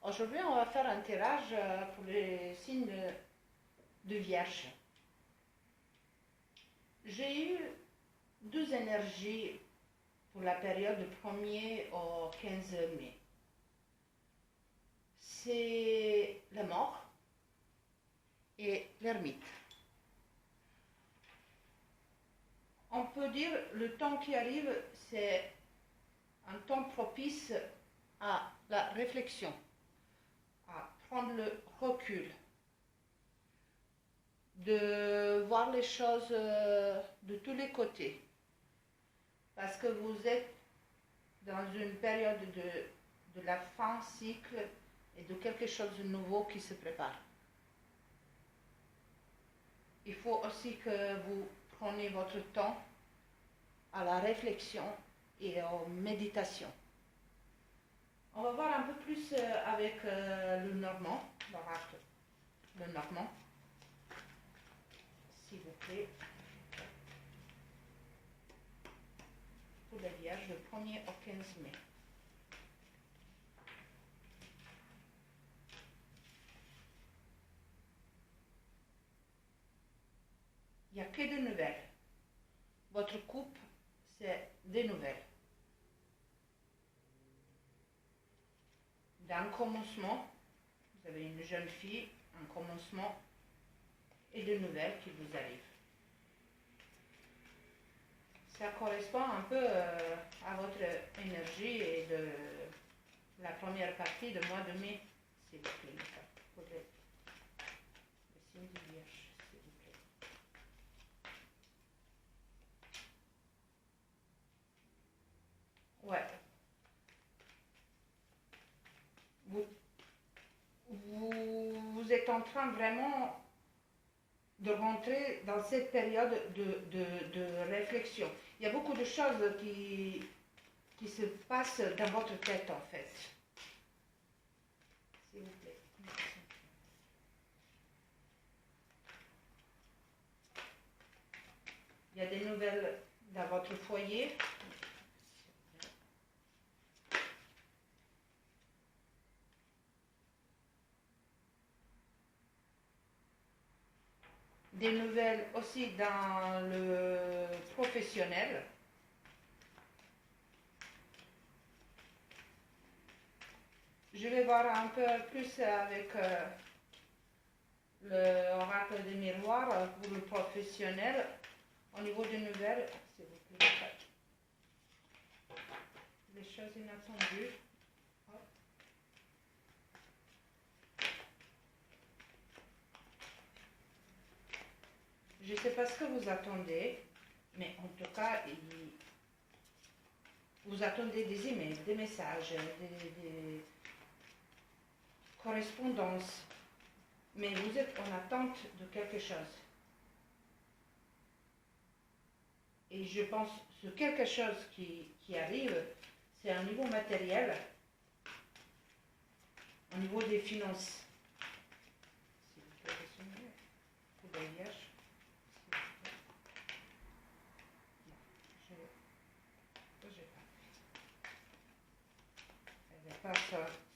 Aujourd'hui, on va faire un tirage pour les signes de Vierge. J'ai eu deux énergies pour la période du 1er au 15 mai. C'est la mort et l'ermite. On peut dire le temps qui arrive, c'est un temps propice à la réflexion, à prendre le recul, de voir les choses de tous les côtés. Parce que vous êtes dans une période de la fin cycle et de quelque chose de nouveau qui se prépare. Il faut aussi que vous preniez votre temps à la réflexion et aux méditations. On va voir un peu plus avec le normand, l'oracle, le normand, s'il vous plaît, pour la Vierge, du 1er au 15 mai. Il n'y a que des nouvelles. Votre couple, c'est des nouvelles. D'un commencement, vous avez une jeune fille, un commencement et des nouvelles qui vous arrivent. Ça correspond un peu à votre énergie et de la première partie du mois de mai, s'il vous plaît, pour les signes de Vierge, s'il vous plaît. Ouais. Vous êtes en train vraiment de rentrer dans cette période de réflexion. Il y a beaucoup de choses qui se passent dans votre tête, en fait. S'il vous plaît. Il y a des nouvelles dans votre foyer. Des nouvelles aussi dans le professionnel. Je vais voir un peu plus avec l'oracle des miroirs pour le professionnel. Au niveau des nouvelles, s'il vous plaît, les choses inattendues. Je ne sais pas ce que vous attendez, mais en tout cas, vous attendez des emails, des messages, des correspondances, mais vous êtes en attente de quelque chose. Et je pense que ce quelque chose qui arrive, c'est un niveau matériel, au niveau des finances. S'il vous plaît, pour les vierges. Elle n'est pas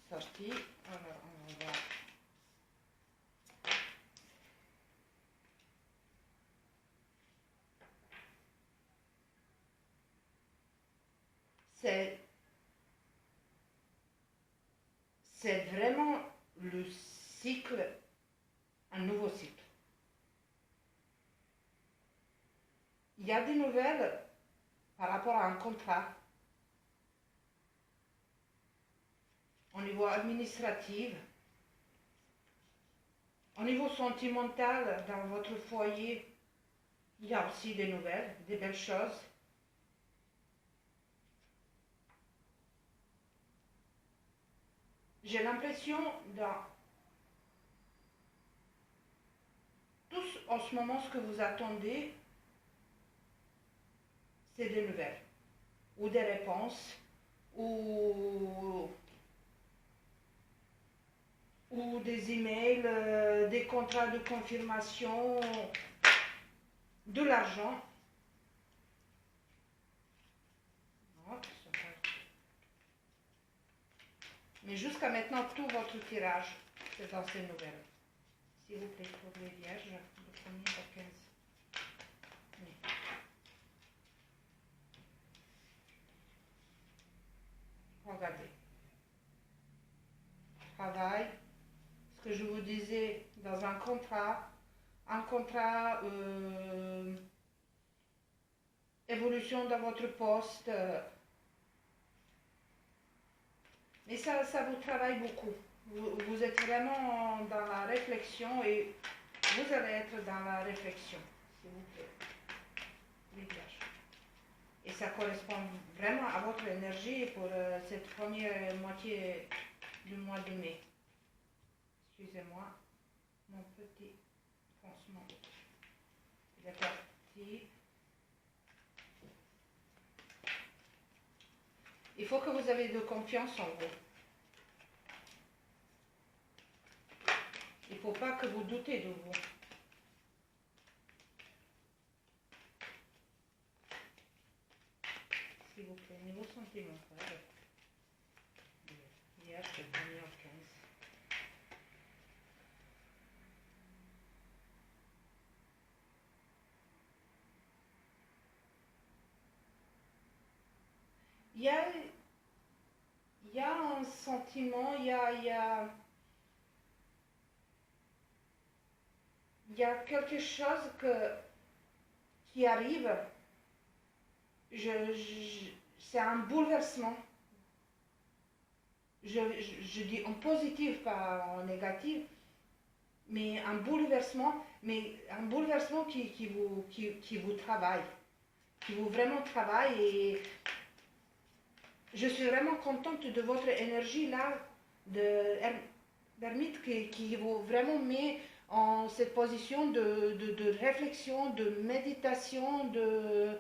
sortie, alors on va... C'est vraiment le cycle, un nouveau cycle. Il y a des nouvelles par rapport à un contrat au niveau administratif, au niveau sentimental dans votre foyer. Il y a aussi des nouvelles, des belles choses. J'ai l'impression dans tout en ce moment ce que vous attendez, c'est des nouvelles, ou des réponses, ou des emails, des contrats de confirmation, de l'argent. Mais jusqu'à maintenant, tout votre tirage, c'est dans ces nouvelles. S'il vous plaît, pour les vierges, le premier au 15. Oui. Regardez. Travail. Ce que je vous disais, dans un contrat, évolution dans votre poste. Mais ça vous travaille beaucoup. Vous êtes vraiment dans la réflexion et vous allez être dans la réflexion, s'il vous plaît, les vierges. Et ça correspond vraiment à votre énergie pour cette première moitié du mois de mai. Excusez-moi, mon petit pansement. Il est parti. Il faut que vous ayez de confiance en vous. Il ne faut pas que vous doutez de vous. S'il vous plaît, niveau sentimental. Hier, c'est le premier au 15. Il y a un sentiment, il y a quelque chose qui arrive. C'est un bouleversement. Je dis en positif, pas en négatif, mais un bouleversement qui vous travaille, qui vous vraiment travaille. Et je suis vraiment contente de votre énergie là, d'ermite, qui vous vraiment met en cette position de réflexion, de méditation, de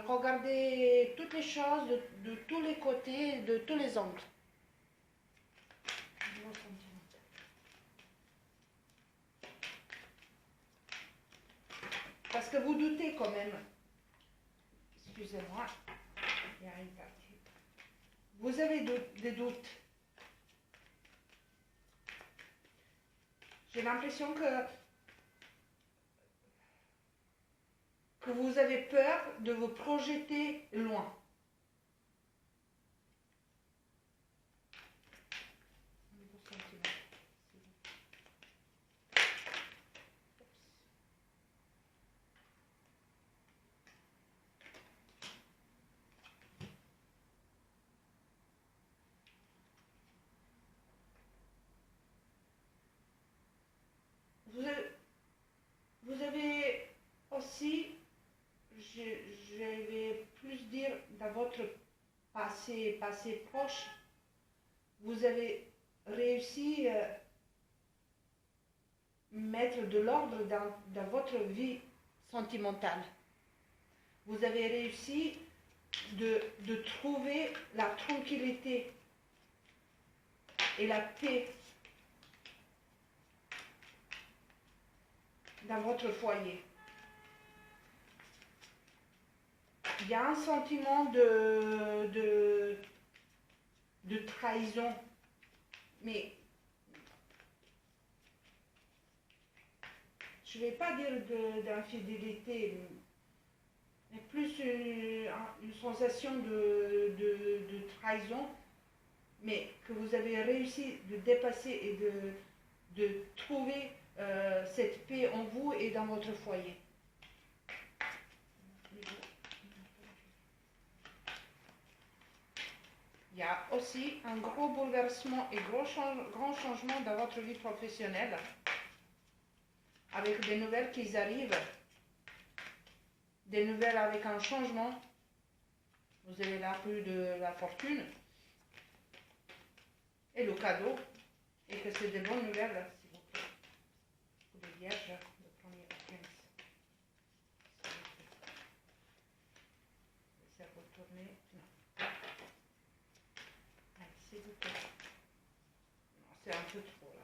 regarder toutes les choses de tous les côtés, de tous les angles. Parce que vous doutez quand même. Excusez-moi, il y a une partie. Vous avez des doutes. J'ai l'impression que vous avez peur de vous projeter loin. Vous avez aussi, je vais plus dire, dans votre passé proche, vous avez réussi à mettre de l'ordre dans votre vie sentimentale. Vous avez réussi de trouver la tranquillité et la paix dans votre foyer. Il y a un sentiment de trahison, mais je ne vais pas dire d'infidélité, mais plus une sensation de trahison, mais que vous avez réussi de dépasser et de trouver cette paix en vous et dans votre foyer. Il y a aussi un gros bouleversement et grand changement dans votre vie professionnelle, avec des nouvelles qui arrivent, des nouvelles avec un changement. Vous avez là plus de la fortune et le cadeau, et que c'est des bonnes nouvelles, s'il vous plaît. Pour les vierges, le premier au 15. Laissez retourner. Non. Allez, s'il vous plaît. Non, c'est un peu trop là.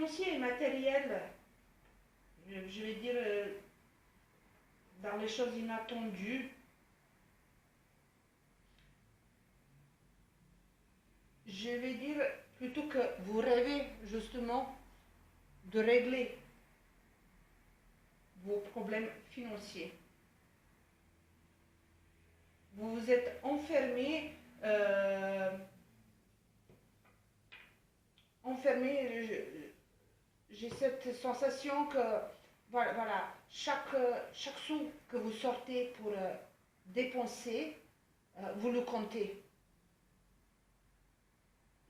financier et matériel, je vais dire, dans les choses inattendues, je vais dire plutôt que vous rêvez justement de régler vos problèmes financiers. Vous vous êtes enfermé, j'ai cette sensation que voilà, chaque sou que vous sortez pour dépenser, vous le comptez.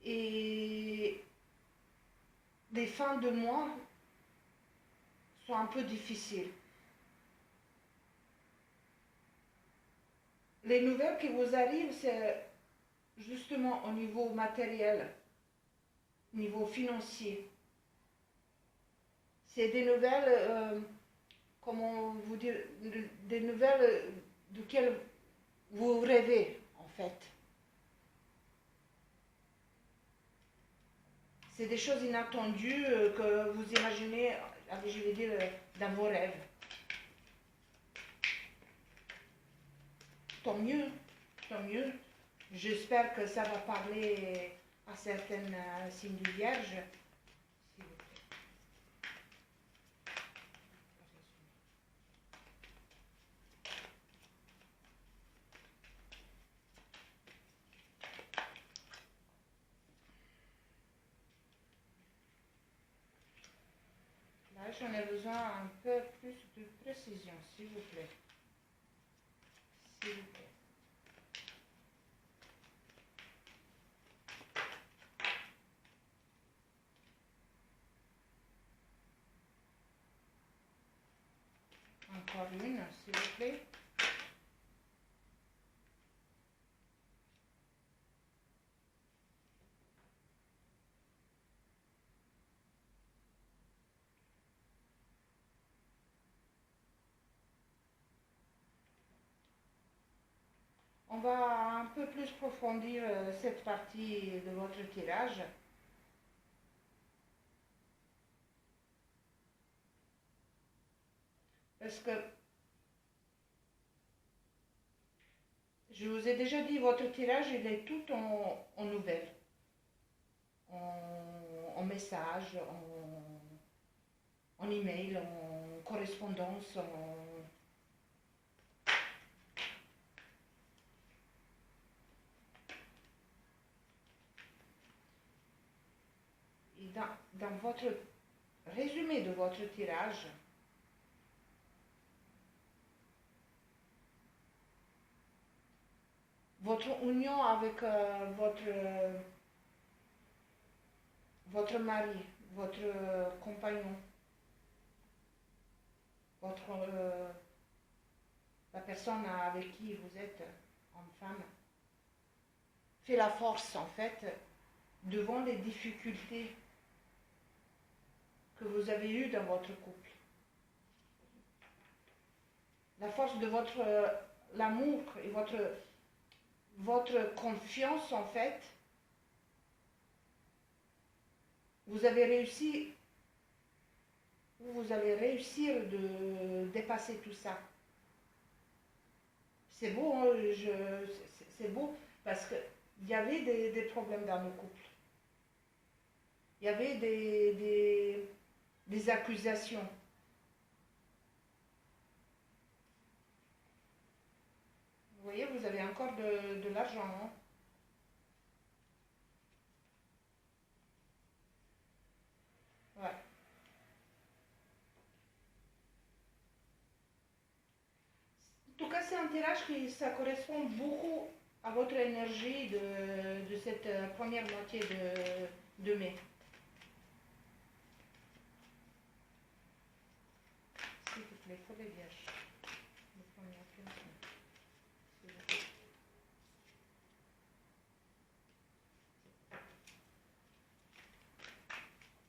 Et les fins de mois sont un peu difficiles. Les nouvelles qui vous arrivent, c'est justement au niveau matériel, au niveau financier. C'est des nouvelles, comment vous dire, des nouvelles duquel vous rêvez en fait. C'est des choses inattendues que vous imaginez, je vais dire, dans vos rêves. Tant mieux, tant mieux. J'espère que ça va parler à certaines signes du Vierge. Là, j'en ai besoin un peu plus de précision, s'il vous plaît. S'il vous plaît. Encore une, s'il vous plaît. On va un peu plus approfondir cette partie de votre tirage. Parce que je vous ai déjà dit, votre tirage, il est tout en nouvelles, en message, en email, en correspondance, et dans votre résumé de votre tirage, votre union avec votre mari, votre compagnon, la personne avec qui vous êtes en femme, fait la force en fait devant les difficultés que vous avez eues dans votre couple. La force de l'amour et votre confiance en fait, vous allez réussir de dépasser tout ça. C'est beau, hein, c'est beau parce qu'il y avait des problèmes dans nos couples. Il y avait des accusations. Vous voyez, vous avez encore de l'argent, hein? Ouais. En tout cas, c'est un tirage ça correspond beaucoup à votre énergie de cette première moitié de mai. S'il vous plaît, pour les vierges. Les premières 15 minutes. S'il vous plaît.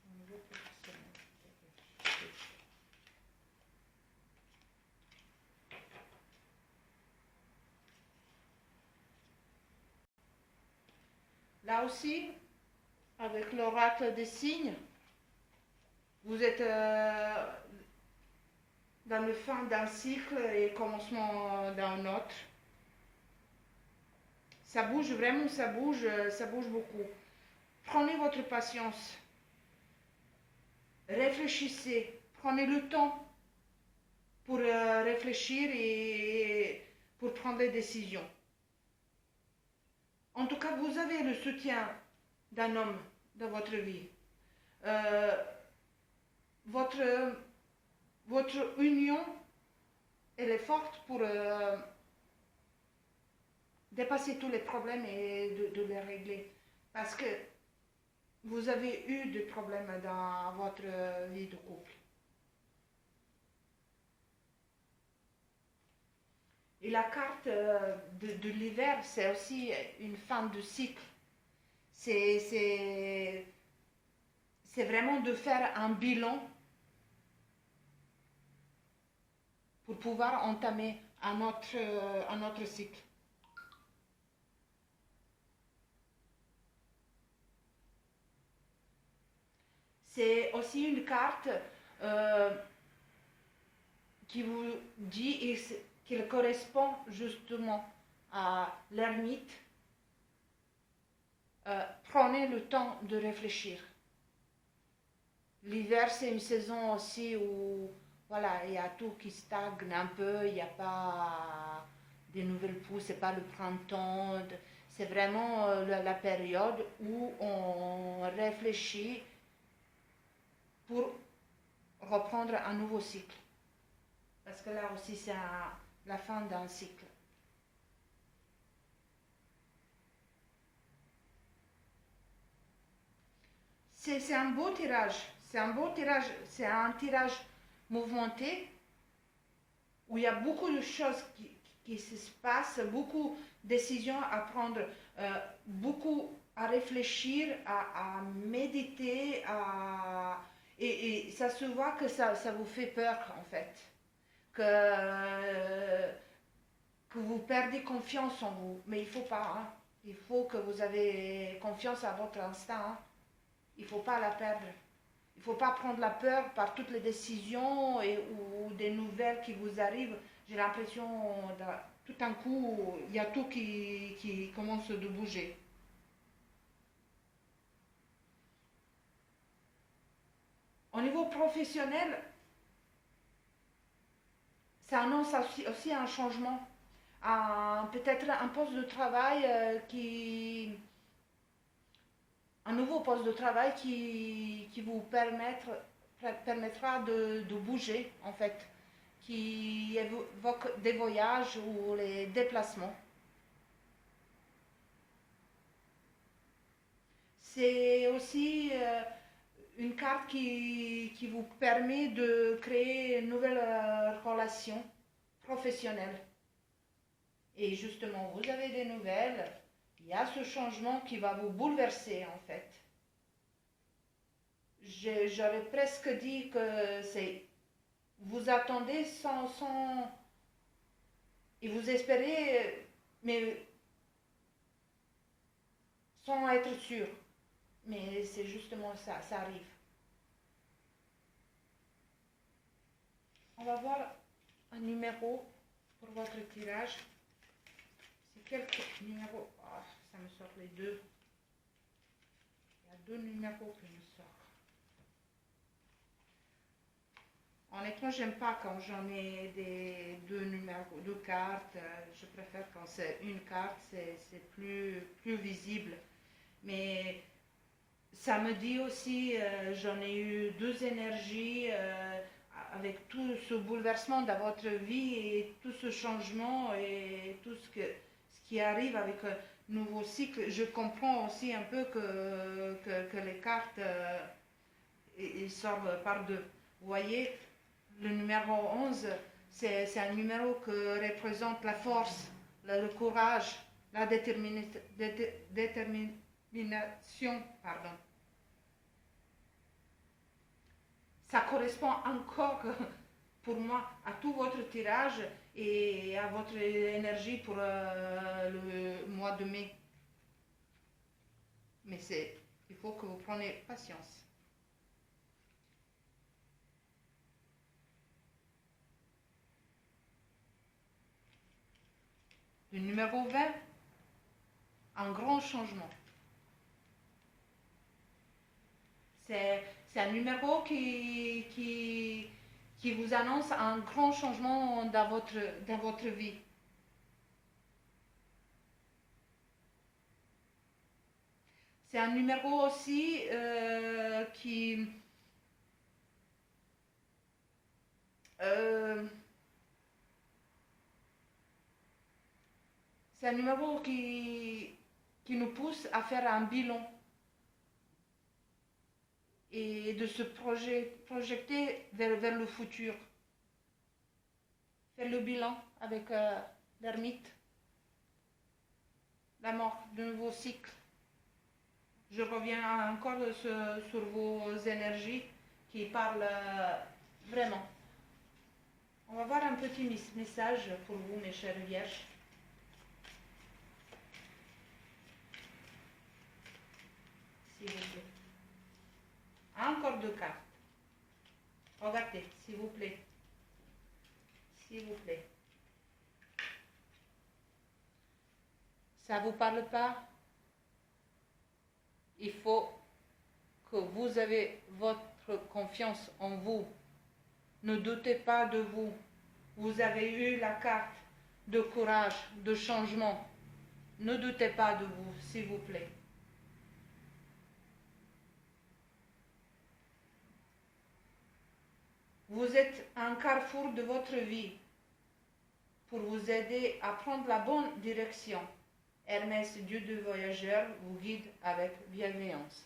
Au niveau professionnel, les vierges. Là aussi, avec l'oracle des signes, Vous êtes dans le fin d'un cycle et commencement d'un autre. Ça bouge vraiment, ça bouge beaucoup. Prenez votre patience, réfléchissez, prenez le temps pour réfléchir et pour prendre des décisions. En tout cas, vous avez le soutien d'un homme dans votre vie. Euh, votre, votre union, elle est forte pour dépasser tous les problèmes et de les régler. Parce que vous avez eu des problèmes dans votre vie de couple. Et la carte de l'hiver, c'est aussi une fin de cycle. C'est vraiment de faire un bilan pour pouvoir entamer un autre cycle. C'est aussi une carte euh, qui vous dit qu'il correspond justement à l'ermite. Prenez le temps de réfléchir. L'hiver, c'est une saison aussi où voilà, il y a tout qui stagne un peu, il n'y a pas des nouvelles pousses, c'est pas le printemps. C'est vraiment la période où on réfléchit pour reprendre un nouveau cycle. Parce que là aussi, c'est la fin d'un cycle. C'est un beau tirage. C'est un beau tirage. C'est un tirage mouvementé où il y a beaucoup de choses qui se passent, beaucoup de décisions à prendre, beaucoup à réfléchir, à méditer, et ça se voit que ça vous fait peur en fait. Que vous perdez confiance en vous. Mais il ne faut pas. Hein. Il faut que vous avez confiance à votre instinct. Hein. Il ne faut pas la perdre. Il ne faut pas prendre la peur par toutes les décisions ou des nouvelles qui vous arrivent. J'ai l'impression, tout d'un coup, il y a tout qui commence de bouger. Au niveau professionnel, ça annonce aussi un changement. Peut-être un poste de travail un nouveau poste de travail qui vous permettra de bouger en fait, qui évoque des voyages ou les déplacements. C'est aussi une carte qui vous permet de créer une nouvelle relation professionnelle. Et justement, vous avez des nouvelles, il y a ce changement qui va vous bouleverser en fait. J'aurais presque dit que c'est vous attendez et vous espérez, mais sans être sûr. Mais c'est justement ça, ça arrive. On va voir un numéro pour votre tirage. C'est quelques numéros. Oh, ça me sort les deux. Il y a deux numéros qui me sortent. Honnêtement, j'aime pas quand j'en ai deux numéros, deux cartes. Je préfère quand c'est une carte, c'est plus visible. Mais ça me dit aussi, j'en ai eu deux énergies avec tout ce bouleversement dans votre vie et tout ce changement et tout ce qui arrive avec un nouveau cycle. Je comprends aussi un peu que les cartes ils sortent par deux. Vous voyez, le numéro 11, c'est un numéro qui représente la force, le courage, la détermination. Pardon. Ça correspond encore pour moi à tout votre tirage et à votre énergie pour le mois de mai. Mais il faut que vous preniez patience. Le numéro 20, un grand changement. C'est un numéro qui vous annonce un grand changement dans votre vie. C'est un numéro aussi c'est un numéro qui nous pousse à faire un bilan et de se projeter vers le futur. Faire le bilan avec l'ermite, la mort, de nouveau cycle. Je reviens encore sur vos énergies qui parlent vraiment. On va voir un petit message pour vous, mes chères vierges. S'il vous plaît. Encore deux cartes. Regardez, s'il vous plaît. S'il vous plaît. Ça ne vous parle pas? Il faut que vous avez votre confiance en vous. Ne doutez pas de vous. Vous avez eu la carte de courage, de changement. Ne doutez pas de vous, s'il vous plaît. Vous êtes à un carrefour de votre vie pour vous aider à prendre la bonne direction. Hermès, Dieu de voyageurs, vous guide avec bienveillance.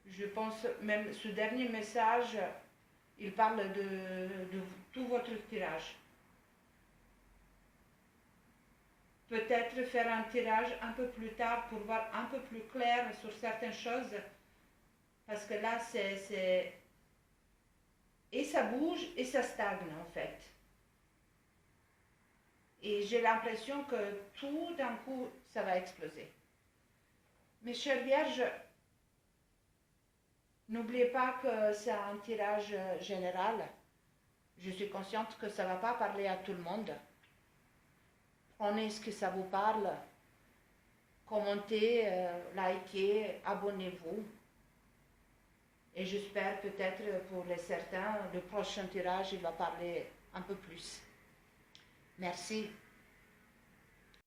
Je pense même ce dernier message, il parle de tout votre tirage. Peut-être faire un tirage un peu plus tard pour voir un peu plus clair sur certaines choses. Parce que là, et ça bouge et ça stagne en fait. Et j'ai l'impression que tout d'un coup, ça va exploser. Mes chères vierges, n'oubliez pas que c'est un tirage général. Je suis consciente que ça ne va pas parler à tout le monde. Prenez ce que ça vous parle. Commentez, likez, abonnez-vous. Et j'espère peut-être pour les certains, le prochain tirage, il va parler un peu plus. Merci.